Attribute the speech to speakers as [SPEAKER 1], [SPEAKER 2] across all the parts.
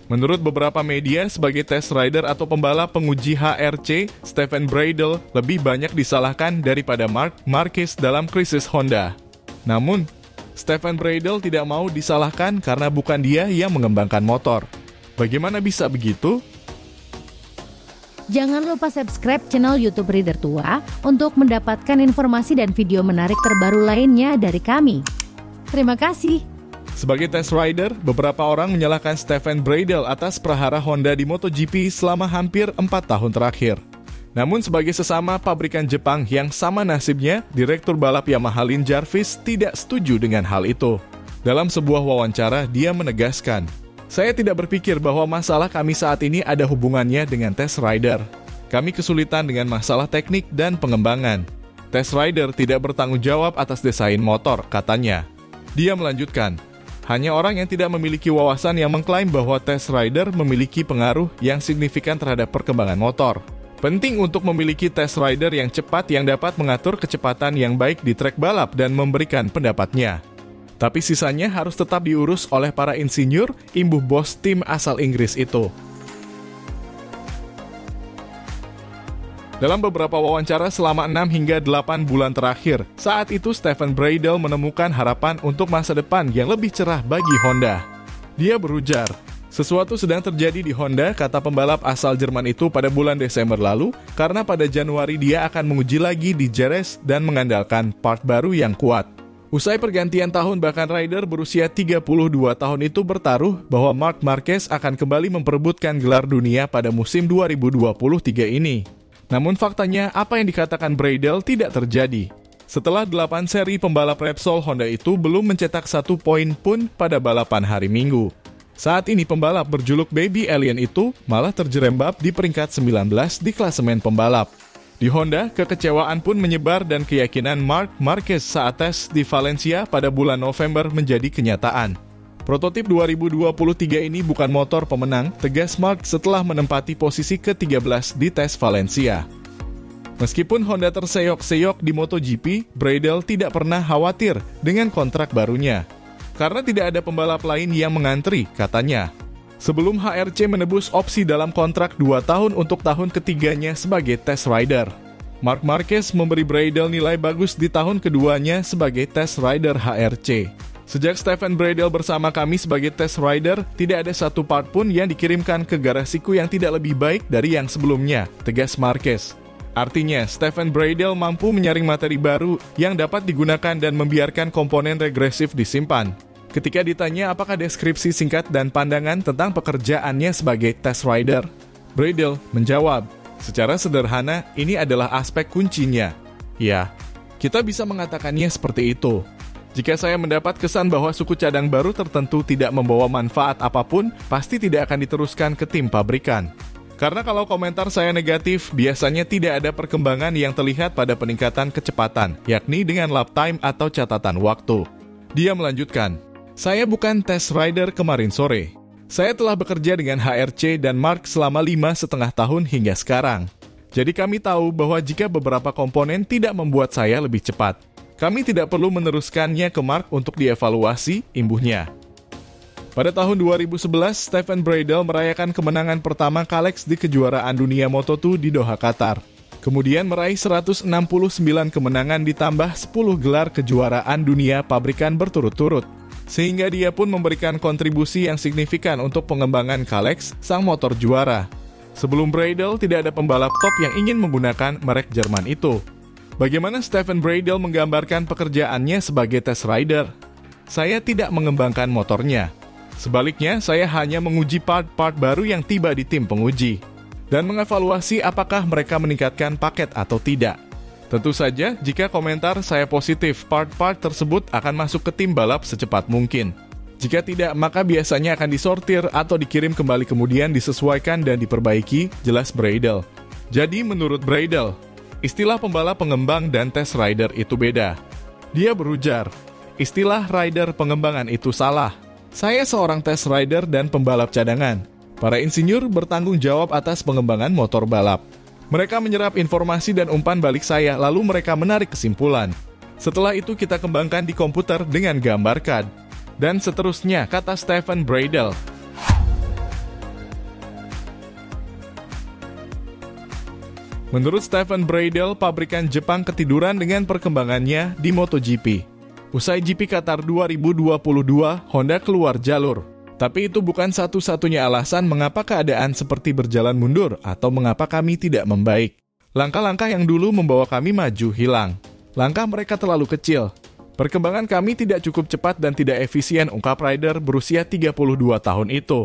[SPEAKER 1] Menurut beberapa media, sebagai test rider atau pembalap penguji HRC, Stefan Bradl lebih banyak disalahkan daripada Marc Marquez dalam krisis Honda. Namun, Stefan Bradl tidak mau disalahkan karena bukan dia yang mengembangkan motor. Bagaimana bisa begitu?
[SPEAKER 2] Jangan lupa subscribe channel YouTube Rider Tua untuk mendapatkan informasi dan video menarik terbaru lainnya dari kami. Terima kasih.
[SPEAKER 1] Sebagai test rider, beberapa orang menyalahkan Stefan Bradl atas prahara Honda di MotoGP selama hampir 4 tahun terakhir. Namun sebagai sesama pabrikan Jepang yang sama nasibnya, Direktur Balap Yamaha Lin Jarvis tidak setuju dengan hal itu. Dalam sebuah wawancara, dia menegaskan, "Saya tidak berpikir bahwa masalah kami saat ini ada hubungannya dengan test rider. Kami kesulitan dengan masalah teknik dan pengembangan. Test rider tidak bertanggung jawab atas desain motor," katanya. Dia melanjutkan, "Hanya orang yang tidak memiliki wawasan yang mengklaim bahwa test rider memiliki pengaruh yang signifikan terhadap perkembangan motor. Penting untuk memiliki test rider yang cepat yang dapat mengatur kecepatan yang baik di trek balap dan memberikan pendapatnya. Tapi sisanya harus tetap diurus oleh para insinyur, imbuh bos tim asal Inggris itu." Dalam beberapa wawancara selama 6 hingga 8 bulan terakhir, saat itu Stefan Bradl menemukan harapan untuk masa depan yang lebih cerah bagi Honda. Dia berujar, "Sesuatu sedang terjadi di Honda," kata pembalap asal Jerman itu pada bulan Desember lalu, karena pada Januari dia akan menguji lagi di Jerez dan mengandalkan part baru yang kuat. Usai pergantian tahun, bahkan rider berusia 32 tahun itu bertaruh bahwa Marc Marquez akan kembali memperebutkan gelar dunia pada musim 2023 ini. Namun faktanya, apa yang dikatakan Bradl tidak terjadi. Setelah 8 seri, pembalap Repsol Honda itu belum mencetak 1 poin pun pada balapan hari Minggu. Saat ini pembalap berjuluk Baby Alien itu malah terjerembab di peringkat 19 di klasemen pembalap. Di Honda, kekecewaan pun menyebar dan keyakinan Marc Marquez saat tes di Valencia pada bulan November menjadi kenyataan. Prototip 2023 ini bukan motor pemenang, tegas Marc setelah menempati posisi ke-13 di tes Valencia. Meskipun Honda terseok-seok di MotoGP, Bradl tidak pernah khawatir dengan kontrak barunya. Karena tidak ada pembalap lain yang mengantri, katanya. Sebelum HRC menebus opsi dalam kontrak 2 tahun untuk tahun ketiganya sebagai test rider. Marc Marquez memberi Bradl nilai bagus di tahun keduanya sebagai test rider HRC. "Sejak Stefan Bradl bersama kami sebagai test rider, tidak ada satu part pun yang dikirimkan ke garasiku yang tidak lebih baik dari yang sebelumnya," tegas Marquez. Artinya, Stefan Bradl mampu menyaring materi baru yang dapat digunakan dan membiarkan komponen regresif disimpan. Ketika ditanya apakah deskripsi singkat dan pandangan tentang pekerjaannya sebagai test rider, Bradl menjawab, "Secara sederhana, ini adalah aspek kuncinya. Ya, kita bisa mengatakannya seperti itu. Jika saya mendapat kesan bahwa suku cadang baru tertentu tidak membawa manfaat apapun, pasti tidak akan diteruskan ke tim pabrikan. Karena kalau komentar saya negatif, biasanya tidak ada perkembangan yang terlihat pada peningkatan kecepatan, yakni dengan lap time atau catatan waktu." Dia melanjutkan, "Saya bukan test rider kemarin sore. Saya telah bekerja dengan HRC dan Marc selama 5,5 tahun hingga sekarang. Jadi kami tahu bahwa jika beberapa komponen tidak membuat saya lebih cepat, kami tidak perlu meneruskannya ke Marc untuk dievaluasi," imbuhnya. Pada tahun 2011, Stefan Bradl merayakan kemenangan pertama Kalex di kejuaraan dunia Moto2 di Doha, Qatar. Kemudian meraih 169 kemenangan ditambah 10 gelar kejuaraan dunia pabrikan berturut-turut. Sehingga dia pun memberikan kontribusi yang signifikan untuk pengembangan Kalex, sang motor juara. Sebelum Bradl, tidak ada pembalap top yang ingin menggunakan merek Jerman itu. Bagaimana Stefan Bradl menggambarkan pekerjaannya sebagai test rider? "Saya tidak mengembangkan motornya. Sebaliknya, saya hanya menguji part-part baru yang tiba di tim penguji dan mengevaluasi apakah mereka meningkatkan paket atau tidak. Tentu saja, jika komentar saya positif, part-part tersebut akan masuk ke tim balap secepat mungkin. Jika tidak, maka biasanya akan disortir atau dikirim kembali kemudian disesuaikan dan diperbaiki," jelas Bradl. Jadi menurut Bradl, istilah pembalap pengembang dan test rider itu beda. Dia berujar, "Istilah rider pengembangan itu salah. Saya seorang test rider dan pembalap cadangan. Para insinyur bertanggung jawab atas pengembangan motor balap. Mereka menyerap informasi dan umpan balik saya, lalu mereka menarik kesimpulan. Setelah itu kita kembangkan di komputer dengan gambar CAD. Dan seterusnya," kata Stefan Bradl. Menurut Stephen Bradle, pabrikan Jepang ketiduran dengan perkembangannya di MotoGP. Usai GP Qatar 2022, Honda keluar jalur. Tapi itu bukan satu-satunya alasan mengapa keadaan seperti berjalan mundur atau mengapa kami tidak membaik. Langkah-langkah yang dulu membawa kami maju hilang. Langkah mereka terlalu kecil. Perkembangan kami tidak cukup cepat dan tidak efisien, ungkap rider berusia 32 tahun itu.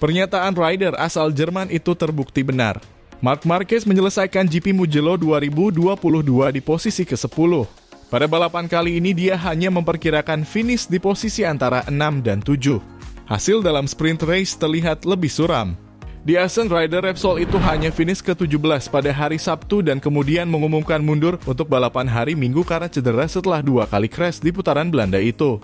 [SPEAKER 1] Pernyataan rider asal Jerman itu terbukti benar. Marc Marquez menyelesaikan GP Mugello 2022 di posisi ke-10. Pada balapan kali ini dia hanya memperkirakan finish di posisi antara 6 dan 7. Hasil dalam sprint race terlihat lebih suram. Di Assen, rider Repsol itu hanya finish ke-17 pada hari Sabtu dan kemudian mengumumkan mundur untuk balapan hari Minggu karena cedera setelah 2 kali crash di putaran Belanda itu.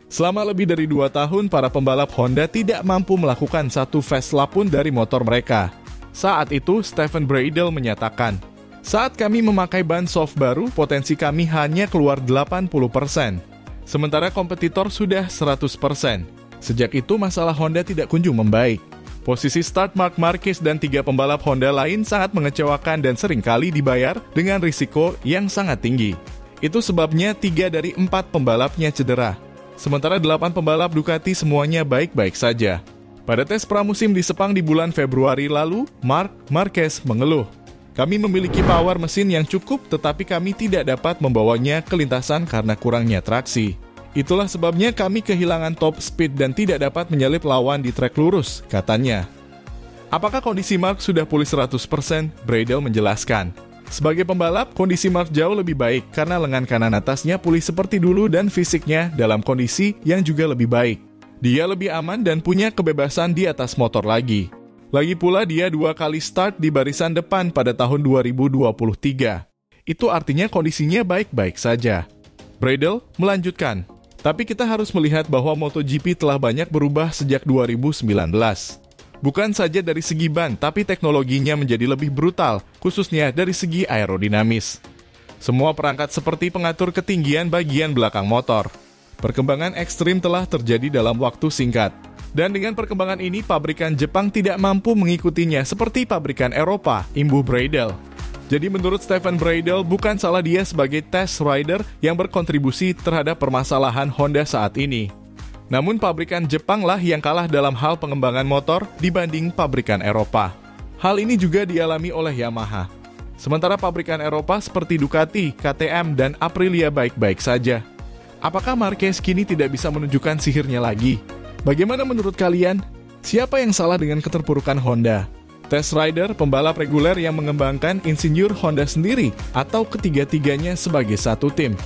[SPEAKER 1] Selama lebih dari 2 tahun, para pembalap Honda tidak mampu melakukan satu fast lap pun dari motor mereka. Saat itu, Stephen Bradle menyatakan, "Saat kami memakai ban soft baru, potensi kami hanya keluar 80%. Sementara kompetitor sudah 100%. Sejak itu, masalah Honda tidak kunjung membaik. Posisi start Marc Marquez dan 3 pembalap Honda lain sangat mengecewakan dan seringkali dibayar dengan risiko yang sangat tinggi. Itu sebabnya 3 dari 4 pembalapnya cedera. Sementara 8 pembalap Ducati semuanya baik-baik saja." Pada tes pramusim di Sepang di bulan Februari lalu, Marc Marquez mengeluh, "Kami memiliki power mesin yang cukup, tetapi kami tidak dapat membawanya ke lintasan karena kurangnya traksi. Itulah sebabnya kami kehilangan top speed dan tidak dapat menyalip lawan di trek lurus," katanya. Apakah kondisi Marc sudah pulih 100%? Bradle menjelaskan. Sebagai pembalap, kondisi Marc jauh lebih baik karena lengan kanan atasnya pulih seperti dulu dan fisiknya dalam kondisi yang juga lebih baik. Dia lebih aman dan punya kebebasan di atas motor lagi. Lagi pula dia 2 kali start di barisan depan pada tahun 2023. Itu artinya kondisinya baik-baik saja. Bradle melanjutkan, "Tapi kita harus melihat bahwa MotoGP telah banyak berubah sejak 2019. Bukan saja dari segi ban, tapi teknologinya menjadi lebih brutal, khususnya dari segi aerodinamis. Semua perangkat seperti pengatur ketinggian bagian belakang motor. Perkembangan ekstrim telah terjadi dalam waktu singkat. Dan dengan perkembangan ini, pabrikan Jepang tidak mampu mengikutinya seperti pabrikan Eropa," imbuh Bradle. Jadi menurut Stephen Bradle, bukan salah dia sebagai test rider yang berkontribusi terhadap permasalahan Honda saat ini. Namun pabrikan Jepanglah yang kalah dalam hal pengembangan motor dibanding pabrikan Eropa. Hal ini juga dialami oleh Yamaha. Sementara pabrikan Eropa seperti Ducati, KTM, dan Aprilia baik-baik saja. Apakah Marquez kini tidak bisa menunjukkan sihirnya lagi? Bagaimana menurut kalian? Siapa yang salah dengan keterpurukan Honda? Test rider, pembalap reguler yang mengembangkan insinyur Honda sendiri, atau ketiga-tiganya sebagai satu tim?